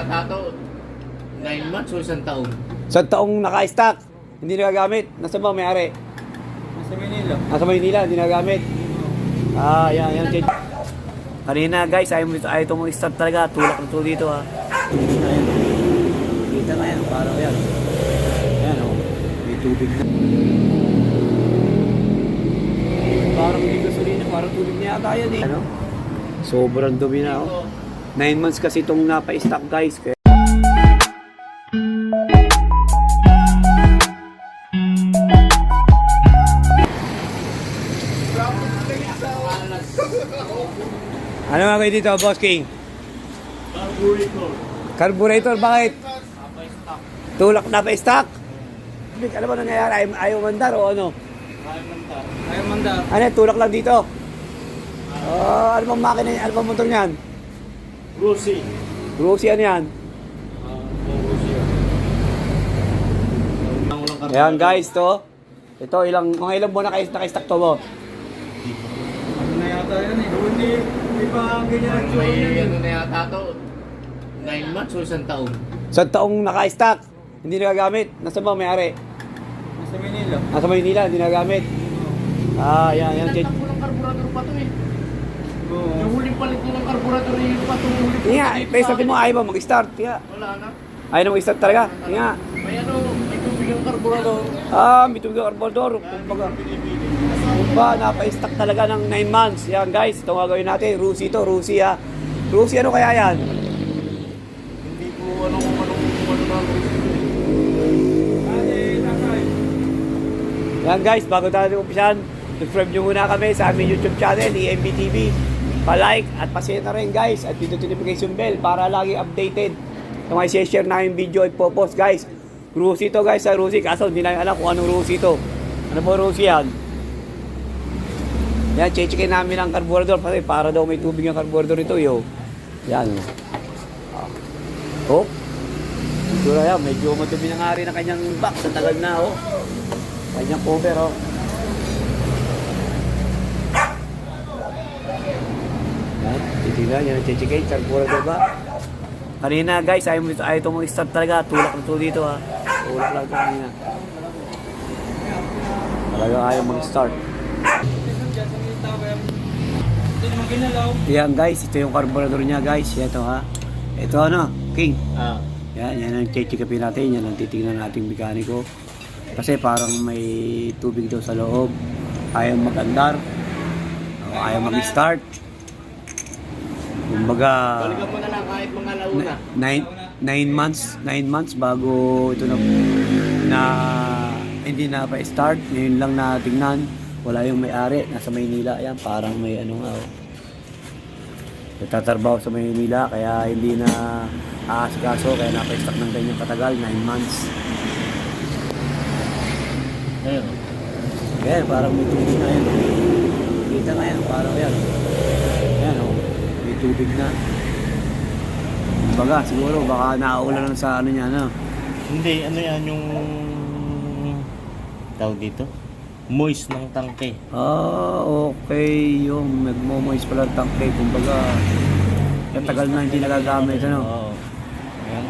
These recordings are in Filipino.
yata ito. 9 months o isang taon. Isang taong naka-stock, hindi nagagamit. Nasa ba may-ari? Nasa Manila. Nasa Maynila, hindi nagagamit. Yan. Kanina guys, ayaw itong mag-start talaga. Tulak na ito dito ha. Ayan. Kita ka yan, parang yan. Ayan o, may tubig na. Parang hindi gasolina, parang tubig na yata yan eh. Ano? Sobrang dumi na o. 9 months kasi itong napa-stock guys. Kaya ano nga kayo dito, Boss King? Carburetor, bakit? Tulak na pa stock? Ano ba nangyayari? Ayaw mandar o ano? Ayaw mandar. Ano, tulak lang dito? Ano bang makina yan? Ano bang motor niyan? Rusi. Rusi, ano yan? Ayan guys, to. Ito, mga ilang buwan naka-stock to mo? Ano na yata yan eh. Hindi pa ganyan ang May tsura ano na yata ito. 9 months o isang taon. Isang taong naka-stock, hindi nagagamit. Nasa ba may-ari? Nasa Manila. Nasa Maynila, hindi nagagamit. Yan. Nagtakbo ng karburador pa ito eh. Oo. Yung huling palit ko ng karburador yung pa itong huling Nga, pero sabi mo ayaw ba mag-start? Kaya, Wala na. ayaw na mag-start talaga. Nga. May may tubig ang karburador. May tubig ang arbordor. Kumbaga, napa-stock talaga ng 9 months. Yan guys, ito nga gawin natin. Rusi to, Rusi ha. Rusi, ano kaya yan? Hindi ko ano na Yan guys, bago tayo umpisan, subscribe nyo muna kami sa aming YouTube channel, EMB TV. Pa-like at pa-share na rin guys. At dito notification bell para lagi updated. Ito nga i-share namin video at po-post guys. Rusi to guys, sa Rusi. Kaso hindi namin alam kung anong Rusi to. Ano po Rusi yan? Yan, checkin namin ang carburetor kasi para daw may tubig ang carburetor ito, yo. Yan. Oh. Ito na yan, medyo matumi na nga rin ang kanyang box. Sa tagal na, oh. Kanyang cover, oh. Yan, titignan yan, checkin, carburetor ba? Kanina guys, ayaw itong mag-start talaga. Tulak na ito dito, ha. Tulak lang ito kanina. Talaga ayaw mag-start. Yan guys, ito yung carburetor niya guys. Ito ha. Ito ano, King. Yan ang check-upin natin. Yan ang titignan nating mekaniko. Kasi parang may tubig daw sa loob. Ayaw mag-andar. Ayaw mag-start. Kumbaga, balikan mo na lang kahit mga launa. 9 months bago ito na hindi na pa-start. Ngayon lang natingnan. Wala yung may-ari, nasa Maynila. Ayan, parang may ano nga. Oh. Nagtatrabaho sa Maynila, kaya hindi na aasikaso, kaya napa-stock ng ganyang katagal, 9 months. Ayun. Ayan, parang may tubig na yan. Kita nga yan, parang yan. Ayan, oh, may tubig na. Baga, siguro, baka nauulan lang sa ano niya, no? Hindi, ano yan yung tawag dito? Moist ng tangke. Okay. Yung nagmo-moist pala ang tangke. Kumbaga, tagal na hindi nagagamit. Ano? Oo. Ayan.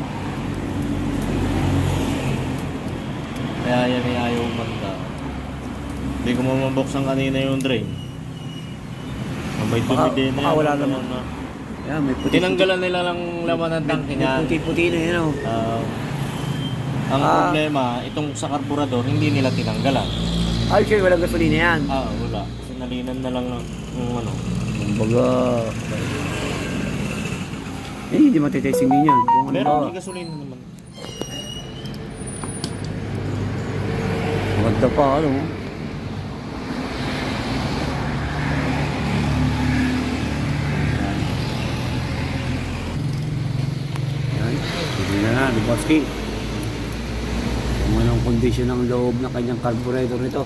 Kaya yan ay ayaw manda. Hindi ko mamabuksan kanina yung drain. May tubig din baka wala naman. Yan, may puti. Tinanggalan nila lang laman ng tangke niya. May puti-puti na yun. Oh. Ang problema, itong sa karburador, hindi nila tinanggalan. Sure, walang gasolina yan. Wala. Sinalinan na lang ng ano. Kumbaga, hindi matitesting din yan. Kung ano Meron ba. may gasolina naman. Maganda pa, ano. Yan. Hindi na, Luboski. Kung anong kondisyon ng loob ng kanyang carburetor nito.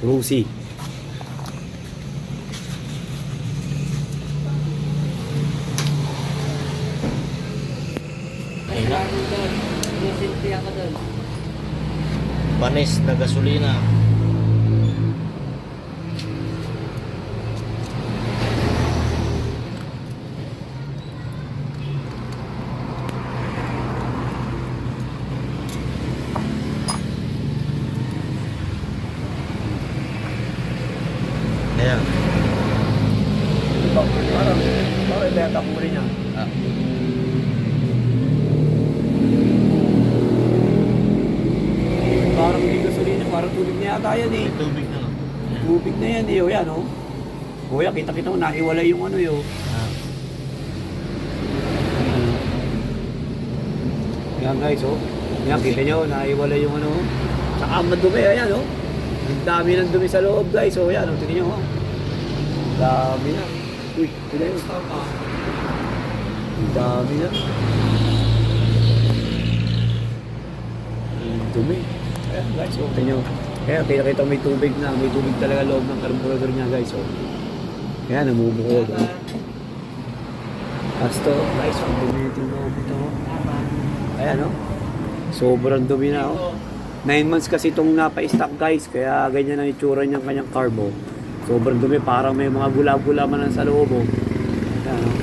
Rusi. Panis na gasolina. yata yan eh. May tubig na lang. Tubig na yan eh. O yan oh. Kuya, kita-kita mo, naiwalay yung ano yun. Ah. Yan guys, oh. Yan, kita nyo, naiwalay yung ano. Saka madumi, ayan, oh. Ang dami ng dumi sa loob, guys. Oh, yan, oh. Tingnan nyo, oh. Ang dami na. Uy, tingnan nyo. Ang dami na. Ang dumi. Ayan, guys, oh. Tingnan nyo. Kaya, kita may tubig na. May tubig talaga loob ng carburetor niya, guys, oh. Kaya, namumukod, oh. Tapos to, guys, ang dumi itong loob ito, oh. Ayan, oh. Sobrang dumi na, oh. 9 months kasi itong napa-stock, guys. Kaya ganyan ang itsura niyang kanyang carbo. Sobrang dumi. Parang may mga gula-gula man sa loob, oh. Ayan, oh.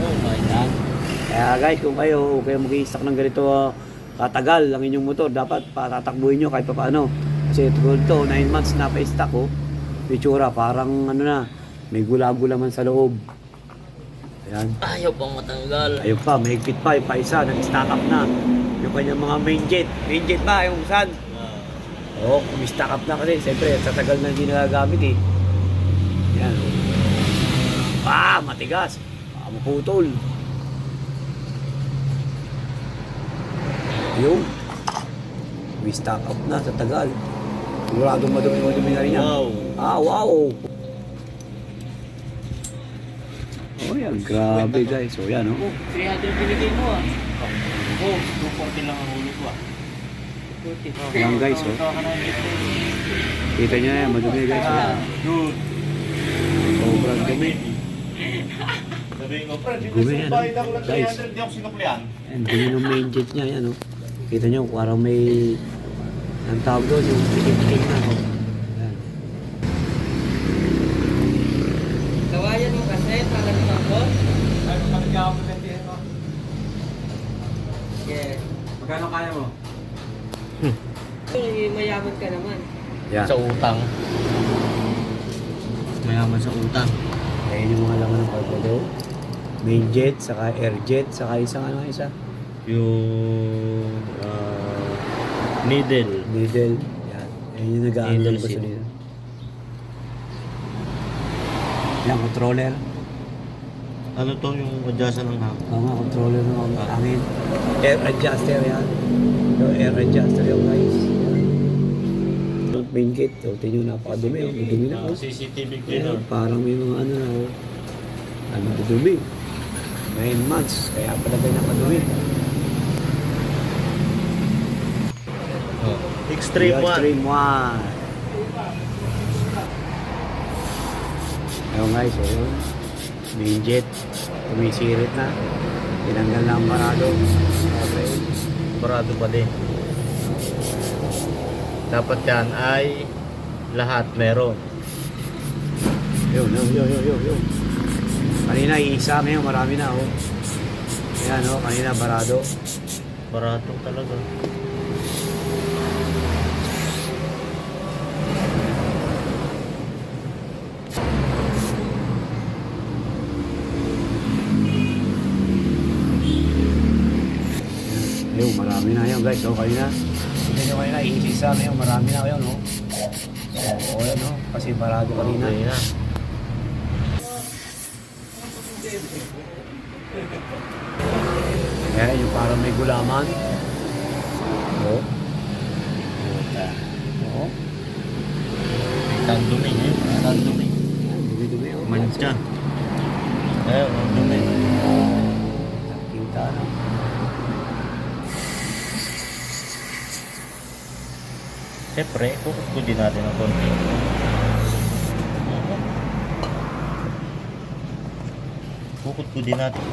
Oh my God. Kaya, guys, kung kayo mag-i-stock ng ganito, katagal ang inyong motor, dapat patatakbuhin nyo kahit pa paano. Kasi ito, 9 months napa-stock, oh. Itsura, parang ano na, may gula-gula man sa loob. Ayan. Ayaw pang matanggal. Ayun pa, mahigpit pa, yung pa isa, nag-stack up na. Yung kanyang mga main jet. Main jet ba, yung saan? Oo, stack up na kasi. Siyempre, sa tagal na hindi nagagamit eh. Yan. Matigas. Maputol. Yung. Stack up na sa tagal. Siguradong madumi na rin yan. Wow. Wow. Oh yan, grabe guys. So yan, oh. 300 binigay mo ah. Oh, 240 lang ang ulo ko ah. Yan guys, oh. Kita nyo na yan, madumi guys. Oh. Dude. Sobrang dumi. Sabihin ko, Fred, Gumi yan, bayad ako ng guys. 300, di ako sinuklian. Yan, dumi ng main jet niya, yan, oh. Kita nyo, parang may... Ang tawag doon, yung tikim-tikim na, oh. Yan. Tawayan mo kasi para lumabot. Ay, magkano mo sa mo? Yes. Magkano kaya mo? Mayaman ka naman. Yan. Sa utang. Mayaman sa utang. Ayan yung mga laman ng carburetor. Main jet, saka air jet, saka isang ano isa. Yung needle. Needle. Yan. Ayan yung nag-aano Needle ng seal. gasolina. Yan, controller. Ano to yung adjustan ng hangin? Oo nga, controller ng hangin. Air adjuster yan. Yung air adjuster yung guys. Yan. Yung main gate, so, tingnan nyo, napakadumi. Oh. Dumi na, oh. CCTV Ayan, cleaner. parang may mga ano na, oh. Ano, dumi. 9 months, kaya pala ganyan kadumi. Extreme one. Extreme 1. Ayun guys, so yun. Main jet, tumisirit na. Tinanggal na ang marado. Okay. Barado pa din. Dapat yan ay lahat meron. Yun. Kanina iisa, ngayon marami na, oh. Ayan, oh, kanina barado. Barado talaga. Ayun, marami na yan guys, oh, kanina. Hindi nyo kanina, iisa, ngayon marami na, yun, oh. So, oh, yan, oh, kasi barado kanina. Okay na. Ayan, yung parang may gulaman. Oh. Oh. May tandumi ngayon. Tandumi. Ayan, dumi-dumi, oh. Mancha. Ayun, ang dumi. Kita na. Siyempre, kukuskudin natin ang konti. Kukuskudin natin.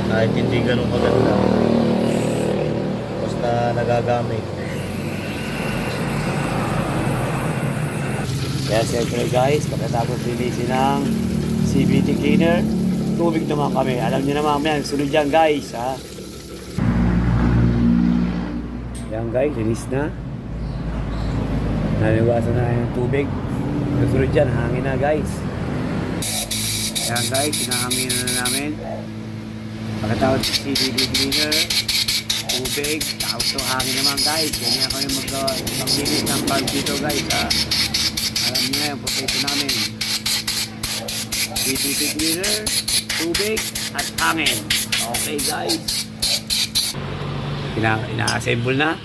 Kahit hindi ganun maganda. Basta nagagamit. Kaya siyempre guys, pagkatapos linisin ng CVT cleaner, tubig naman kami. Alam niyo naman mamaya, sunod dyan guys, ha? Yan guys, linis na. Naliwasan na yung tubig. Sunod dyan, hangin na guys. Yan guys, hinahangin na namin. Pagkatapos CVT cleaner, tubig, tapos yung hangin naman guys. Ganyan kami mag-linis ng valve dito guys. Alam niyo na yung proseso namin. PVC cleaner, tubig, at hangin. Okay guys. Ina-assemble na.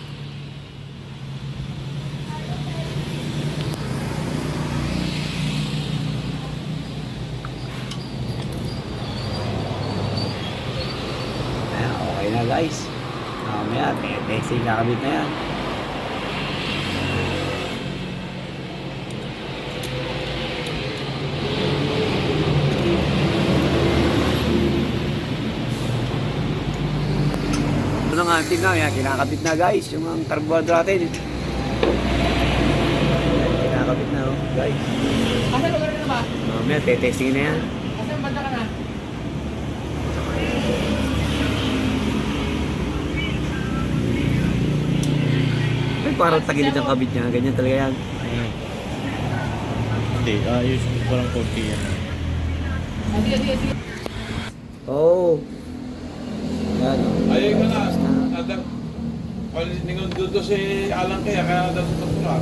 Ayan, okay na guys. Mamaya, testing kakabit na yan. Ito nga ating na, yan, kinakabit na guys, yung ang carburetor natin. Kinakabit na, oh, guys. Asan lugar na ba? Mamaya, testing na yan. Asan banda ka na? Ay, parang tagilid ang kabit niya, ganyan talaga yan. Hindi, ayos ko lang konti yan. Sige. Oh. Yan, oh. Ayun ka na. Ningon doon si Alan kaya daw sa pula.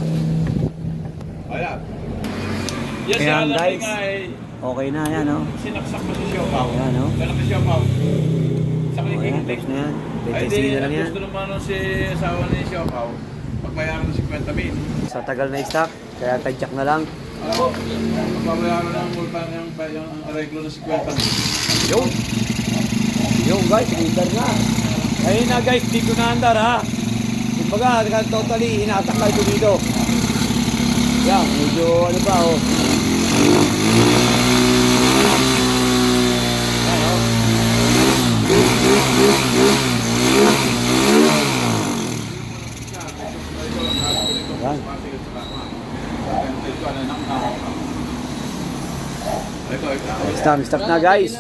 Ayan. Yes, si Ayan, Alan guys. nga ay Okay na yan, oh. sinaksak mo si Siopaw. Ayan, oh. Ganun si Siopaw. Sa Oh, yan, kinikilig. tapos na yan. Ay Testing di, na lang yan. gusto naman nun si asawa ni Siopaw. Pagbayaran ng 50,000. Sa tagal na stock, kaya tadyak na lang. Ano? Pagbayaran ng multa yung areglo ng 50,000. Yo! Yo guys, andar na. Ayun na guys, dito na andar ha. Kumbaga, totally hinatak na ito dito. Yan, medyo ano pa oh. Yan oh. Yan. Stop na guys.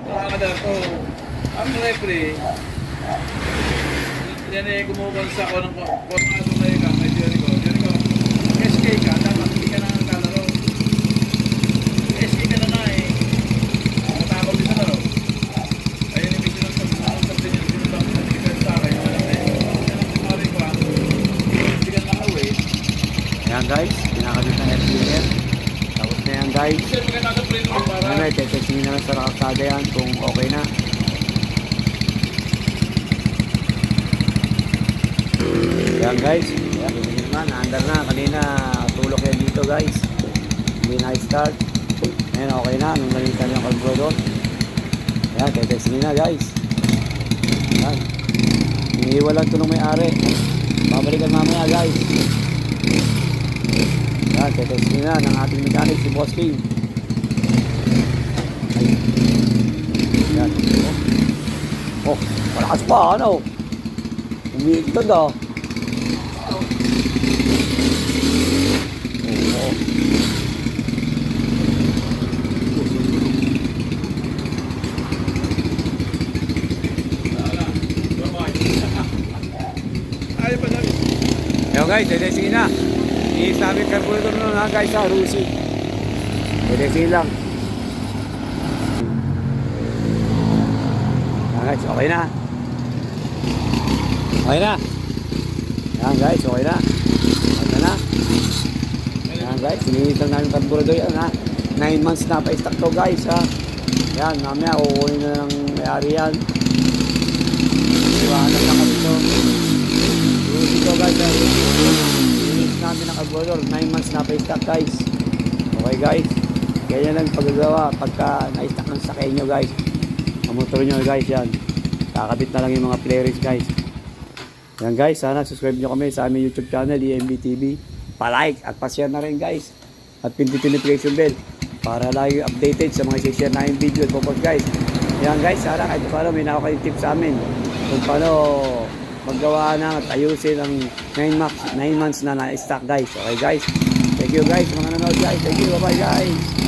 Nakakadar ko. Ang refre, yan eh, kumukonsa ko ng kung na yun kay Jericho. Jericho, SK ka, dapat hindi ka na naglalaro. SK ka na eh. Matakaw din sa laro. Ayun yung mission ng sinunod din sa akin. Yan ang kumari ko hindi ka nakauwi. Ayan guys, pinakabit ng FDR. Tapos na yan guys. Kasi maganda print mo para Ano, testing na lang sa rakasada yan kung okay na. Ayan guys, ayan, hindi naman, naandar na. Kanina, tulok yan dito guys. Hindi na-start. Ayan, okay na. Nung nalitan yung carburetor. Ayan, testing na guys. Ayan. Iniiwalan ito ng may-ari. Babalikan mamaya guys. Ayan, testing na ng ating mechanic si Boss King. Ayan. Oh, malakas pa, ano? Umiigtad ah. Oo. ayaw pa namin. Yo guys, dedesingin na. I-sabi carburetor nun ha guys ha, Rusi. Dedesingin lang. Guys, okay na. Okay na. Yan guys, okay na. Okay na. Yan guys, sinihit lang namin carburetor yan ha. 9 months na pa-stock to guys ha. Yan, mamaya kukunin na ng may-ari yan. Iwanan na kami to. Rusi to guys ha. Sinihit namin ng carburetor, 9 months na pa-stock guys. Okay guys. Ganyan lang paggagawa pagka na-stock ng sakay nyo guys. Ang motor nyo guys yan. Kakabit na lang yung mga players guys. Yan guys, sana subscribe nyo kami sa aming YouTube channel, EMB TV. Pa-like at pa-share na rin guys. At pindutin notification bell para lagi updated sa mga i-share na yung video at post guys. Yan guys, sana kahit paano may nakaw kayong tips sa amin kung paano maggawa na at ayusin ang 9 months na na-stock guys. Okay guys? Thank you guys, mga nanonood guys. Thank you, bye bye guys.